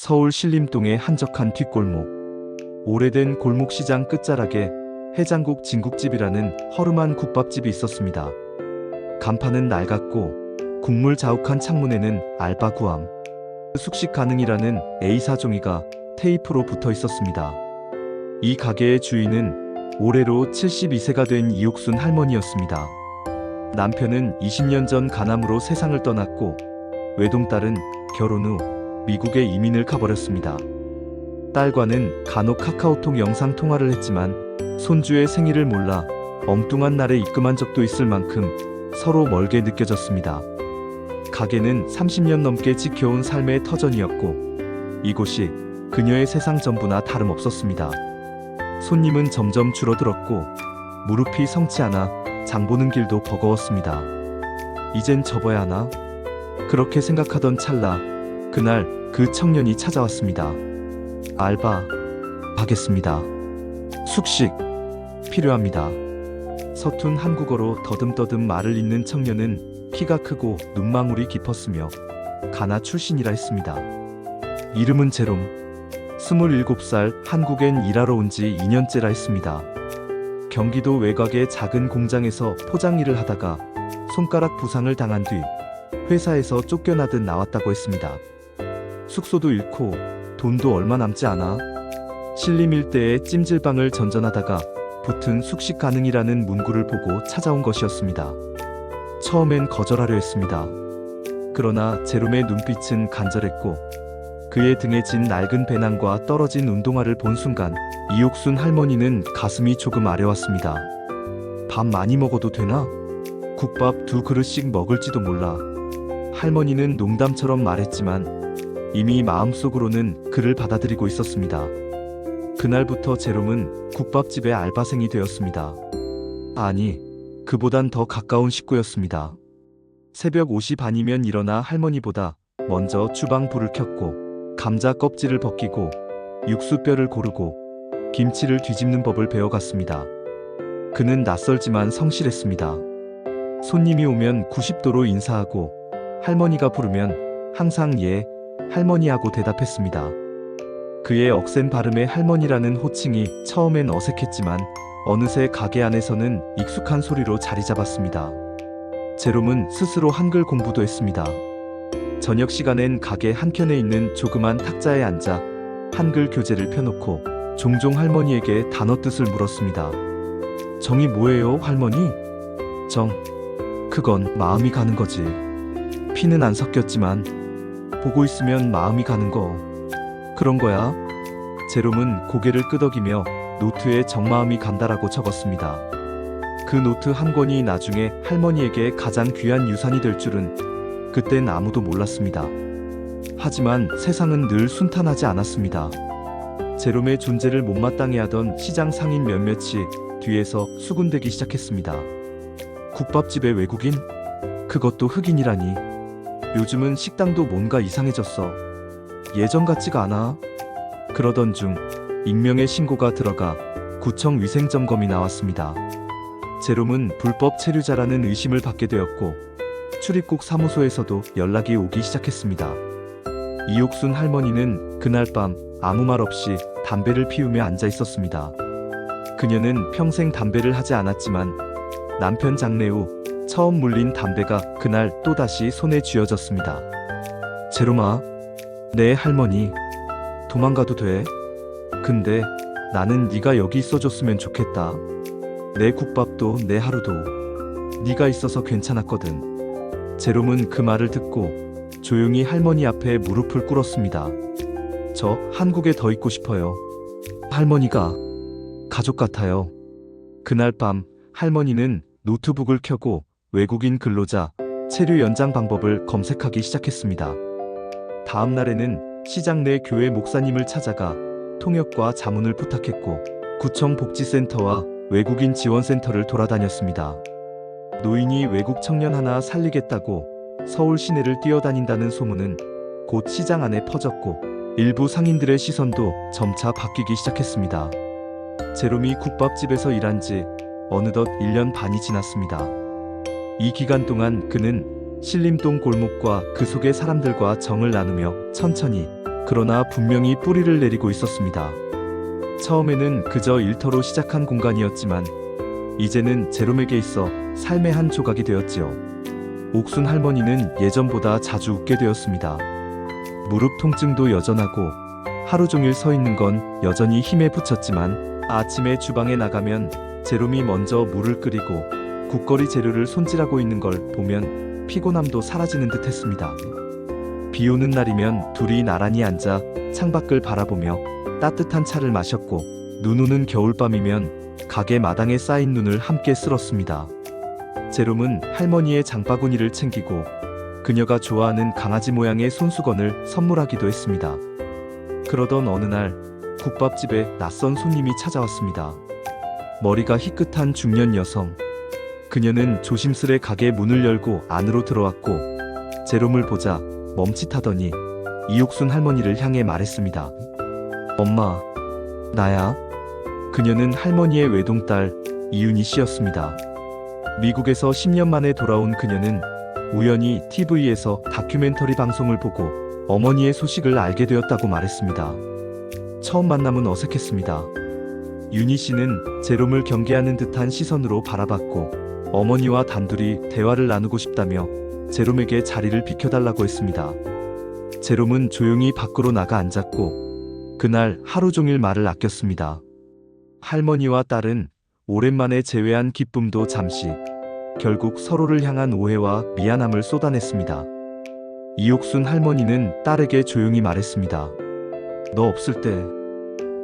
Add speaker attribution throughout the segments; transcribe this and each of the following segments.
Speaker 1: 서울 신림동의 한적한 뒷골목. 오래된 골목시장 끝자락에 해장국 진국집이라는 허름한 국밥집이 있었습니다. 간판은 낡았고 국물 자욱한 창문에는 알바 구함, 숙식 가능이라는 A사 종이가 테이프로 붙어 있었습니다. 이 가게의 주인은 올해로 72세가 된 이옥순 할머니였습니다. 남편은 20년 전 간암으로 세상을 떠났고 외동딸은 결혼 후 미국에 이민을 가버렸습니다. 딸과는 간혹 카카오톡 영상 통화를 했지만 손주의 생일을 몰라 엉뚱한 날에 입금한 적도 있을 만큼 서로 멀게 느껴졌습니다. 가게는 30년 넘게 지켜온 삶의 터전이었고 이곳이 그녀의 세상 전부나 다름없었습니다. 손님은 점점 줄어들었고 무릎이 성치 않아 장보는 길도 버거웠습니다. 이젠 접어야 하나? 그렇게 생각하던 찰나 그날 그 청년이 찾아왔습니다. 알바 하겠습니다. 숙식 필요합니다. 서툰 한국어로 더듬더듬 말을 잇는 청년은 키가 크고 눈망울이 깊었으며 가나 출신이라 했습니다. 이름은 제롬. 27살, 한국엔 일하러 온 지 2년째라 했습니다. 경기도 외곽의 작은 공장에서 포장 일을 하다가 손가락 부상을 당한 뒤 회사에서 쫓겨나듯 나왔다고 했습니다. 숙소도 잃고 돈도 얼마 남지 않아 신림 일대의 찜질방을 전전하다가 붙은 숙식 가능이라는 문구를 보고 찾아온 것이었습니다. 처음엔 거절하려 했습니다. 그러나 제롬의 눈빛은 간절했고 그의 등에 진 낡은 배낭과 떨어진 운동화를 본 순간 이옥순 할머니는 가슴이 조금 아려왔습니다. 밥 많이 먹어도 되나? 국밥 2그릇씩 먹을지도 몰라. 할머니는 농담처럼 말했지만 이미 마음속으로는 그를 받아들이고 있었습니다. 그날부터 제롬은 국밥집의 알바생이 되었습니다. 아니, 그보단 더 가까운 식구였습니다. 새벽 5시 반이면 일어나 할머니보다 먼저 주방 불을 켰고 감자 껍질을 벗기고 육수뼈를 고르고 김치를 뒤집는 법을 배워갔습니다. 그는 낯설지만 성실했습니다. 손님이 오면 90도로 인사하고 할머니가 부르면 항상 예, 할머니하고 대답했습니다. 그의 억센 발음의 할머니라는 호칭이 처음엔 어색했지만 어느새 가게 안에서는 익숙한 소리로 자리 잡았습니다. 제롬은 스스로 한글 공부도 했습니다. 저녁 시간엔 가게 한켠에 있는 조그만 탁자에 앉아 한글 교재를 펴놓고 종종 할머니에게 단어 뜻을 물었습니다. 정이 뭐예요, 할머니? 정, 그건 마음이 가는 거지. 피는 안 섞였지만 보고 있으면 마음이 가는 거. 그런 거야. 제롬은 고개를 끄덕이며 노트에 정마음이 간다라고 적었습니다. 그 노트 한 권이 나중에 할머니에게 가장 귀한 유산이 될 줄은 그땐 아무도 몰랐습니다. 하지만 세상은 늘 순탄하지 않았습니다. 제롬의 존재를 못마땅해 하던 시장 상인 몇몇이 뒤에서 수군대기 시작했습니다. 국밥집의 외국인? 그것도 흑인이라니. 요즘은 식당도 뭔가 이상해졌어. 예전 같지가 않아. 그러던 중 익명의 신고가 들어가 구청 위생점검이 나왔습니다. 제롬은 불법 체류자라는 의심을 받게 되었고 출입국 사무소에서도 연락이 오기 시작했습니다. 이옥순 할머니는 그날 밤 아무 말 없이 담배를 피우며 앉아 있었습니다. 그녀는 평생 담배를 하지 않았지만 남편 장례 후 처음 물린 담배가 그날 또다시 손에 쥐어졌습니다. 제롬아, 내 할머니 도망가도 돼? 근데 나는 네가 여기 있어줬으면 좋겠다. 내 국밥도 내 하루도 네가 있어서 괜찮았거든. 제롬은 그 말을 듣고 조용히 할머니 앞에 무릎을 꿇었습니다. 저 한국에 더 있고 싶어요. 할머니가 가족 같아요. 그날 밤 할머니는 노트북을 켜고 외국인 근로자 체류 연장 방법을 검색하기 시작했습니다. 다음 날에는 시장 내 교회 목사님을 찾아가 통역과 자문을 부탁했고 구청 복지센터와 외국인 지원센터를 돌아다녔습니다. 노인이 외국 청년 하나 살리겠다고 서울 시내를 뛰어다닌다는 소문은 곧 시장 안에 퍼졌고 일부 상인들의 시선도 점차 바뀌기 시작했습니다. 제롬이 국밥집에서 일한 지 어느덧 1년 반이 지났습니다. 이 기간 동안 그는 신림동 골목과 그 속의 사람들과 정을 나누며 천천히 그러나 분명히 뿌리를 내리고 있었습니다. 처음에는 그저 일터로 시작한 공간이었지만 이제는 제롬에게 있어 삶의 한 조각이 되었지요. 옥순 할머니는 예전보다 자주 웃게 되었습니다. 무릎 통증도 여전하고 하루 종일 서 있는 건 여전히 힘에 부쳤지만 아침에 주방에 나가면 제롬이 먼저 물을 끓이고 국거리 재료를 손질하고 있는 걸 보면 피곤함도 사라지는 듯 했습니다. 비 오는 날이면 둘이 나란히 앉아 창밖을 바라보며 따뜻한 차를 마셨고 눈 오는 겨울밤이면 가게 마당에 쌓인 눈을 함께 쓸었습니다. 제롬은 할머니의 장바구니를 챙기고 그녀가 좋아하는 강아지 모양의 손수건을 선물하기도 했습니다. 그러던 어느 날 국밥집에 낯선 손님이 찾아왔습니다. 머리가 희끗한 중년 여성. 그녀는 조심스레 가게 문을 열고 안으로 들어왔고 제롬을 보자 멈칫하더니 이옥순 할머니를 향해 말했습니다. 엄마, 나야. 그녀는 할머니의 외동딸 이윤희 씨였습니다. 미국에서 10년 만에 돌아온 그녀는 우연히 TV에서 다큐멘터리 방송을 보고 어머니의 소식을 알게 되었다고 말했습니다. 처음 만남은 어색했습니다. 윤희 씨는 제롬을 경계하는 듯한 시선으로 바라봤고 어머니와 단둘이 대화를 나누고 싶다며 제롬에게 자리를 비켜달라고 했습니다. 제롬은 조용히 밖으로 나가 앉았고 그날 하루 종일 말을 아꼈습니다. 할머니와 딸은 오랜만에 재회한 기쁨도 잠시, 결국 서로를 향한 오해와 미안함을 쏟아냈습니다. 이옥순 할머니는 딸에게 조용히 말했습니다. 너 없을 때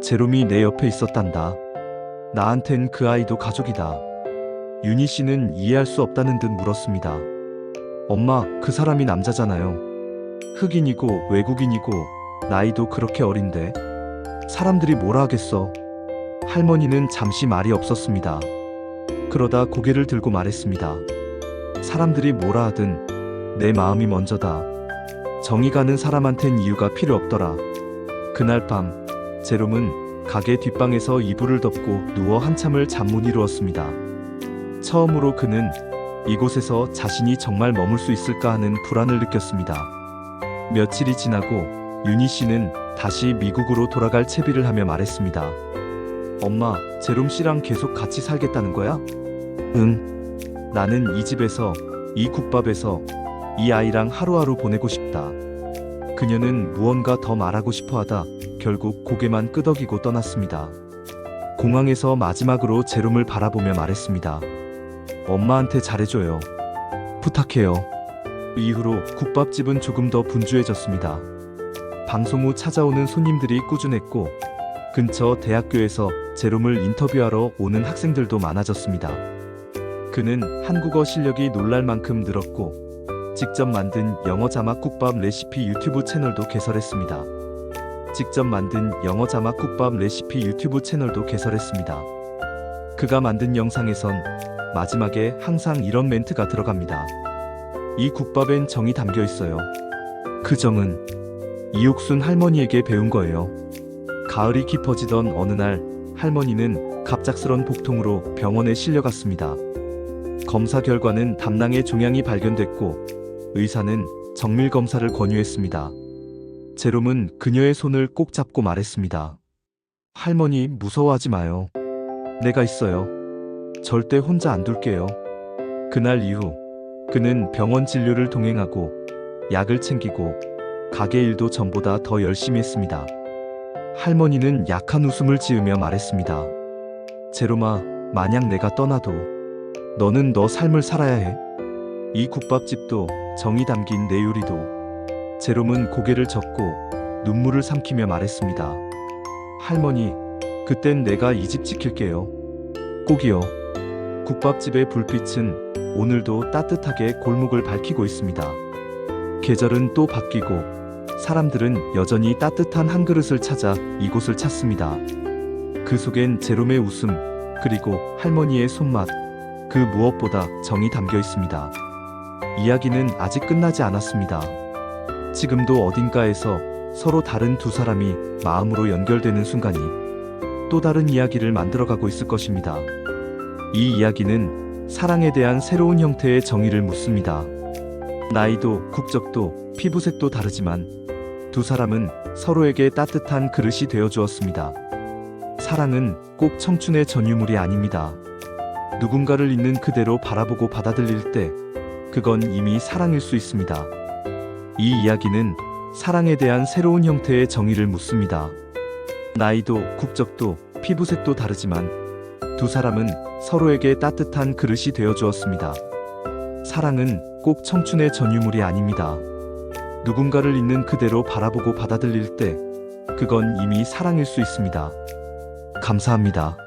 Speaker 1: 제롬이 내 옆에 있었단다. 나한텐 그 아이도 가족이다. 윤희 씨는 이해할 수 없다는 듯 물었습니다. 엄마, 그 사람이 남자잖아요. 흑인이고 외국인이고 나이도 그렇게 어린데 사람들이 뭐라 하겠어. 할머니는 잠시 말이 없었습니다. 그러다 고개를 들고 말했습니다. 사람들이 뭐라 하든 내 마음이 먼저다. 정이 가는 사람한텐 이유가 필요 없더라. 그날 밤 제롬은 가게 뒷방에서 이불을 덮고 누워 한참을 잠 못 이루었습니다. 처음으로 그는 이곳에서 자신이 정말 머물 수 있을까 하는 불안을 느꼈습니다. 며칠이 지나고 윤희 씨는 다시 미국으로 돌아갈 채비를 하며 말했습니다. 엄마, 제롬 씨랑 계속 같이 살겠다는 거야? 응. 나는 이 집에서, 이 국밥에서 이 아이랑 하루하루 보내고 싶다. 그녀는 무언가 더 말하고 싶어 하다 결국 고개만 끄덕이고 떠났습니다. 공항에서 마지막으로 제롬을 바라보며 말했습니다. 엄마한테 잘해줘요. 부탁해요. 이후로 국밥집은 조금 더 분주해졌습니다. 방송 후 찾아오는 손님들이 꾸준했고 근처 대학교에서 제롬을 인터뷰하러 오는 학생들도 많아졌습니다. 그는 한국어 실력이 놀랄 만큼 늘었고 직접 만든 영어 자막 국밥 레시피 유튜브 채널도 개설했습니다. 그가 만든 영상에선 마지막에 항상 이런 멘트가 들어갑니다. 이 국밥엔 정이 담겨 있어요. 그 정은 이옥순 할머니에게 배운 거예요. 가을이 깊어지던 어느 날 할머니는 갑작스런 복통으로 병원에 실려갔습니다. 검사 결과는 담낭에 종양이 발견됐고 의사는 정밀 검사를 권유했습니다. 제롬은 그녀의 손을 꼭 잡고 말했습니다. 할머니, 무서워하지 마요. 내가 있어요. 절대 혼자 안 둘게요. 그날 이후 그는 병원 진료를 동행하고 약을 챙기고 가게 일도 전보다 더 열심히 했습니다. 할머니는 약한 웃음을 지으며 말했습니다. 제롬아, 만약 내가 떠나도 너는 너 삶을 살아야 해. 이 국밥집도 정이 담긴 내 요리도. 제롬은 고개를 젓고 눈물을 삼키며 말했습니다. 할머니, 그땐 내가 이 집 지킬게요. 꼭이요. 국밥집의 불빛은 오늘도 따뜻하게 골목을 밝히고 있습니다. 계절은 또 바뀌고 사람들은 여전히 따뜻한 한 그릇을 찾아 이곳을 찾습니다. 그 속엔 제롬의 웃음, 그리고 할머니의 손맛, 그 무엇보다 정이 담겨 있습니다. 이야기는 아직 끝나지 않았습니다. 지금도 어딘가에서 서로 다른 두 사람이 마음으로 연결되는 순간이 또 다른 이야기를 만들어가고 있을 것입니다. 이 이야기는 사랑에 대한 새로운 형태의 정의를 묻습니다. 나이도 국적도 피부색도 다르지만 두 사람은 서로에게 따뜻한 그릇이 되어 주었습니다. 사랑은 꼭 청춘의 전유물이 아닙니다. 누군가를 있는 그대로 바라보고 받아들일 때 그건 이미 사랑일 수 있습니다. 이 이야기는 사랑에 대한 새로운 형태의 정의를 묻습니다. 나이도 국적도 피부색도 다르지만 두 사람은 서로에게 따뜻한 그릇이 되어 주었습니다. 사랑은 꼭 청춘의 전유물이 아닙니다. 누군가를 있는 그대로 바라보고 받아들일 때 그건 이미 사랑일 수 있습니다. 감사합니다.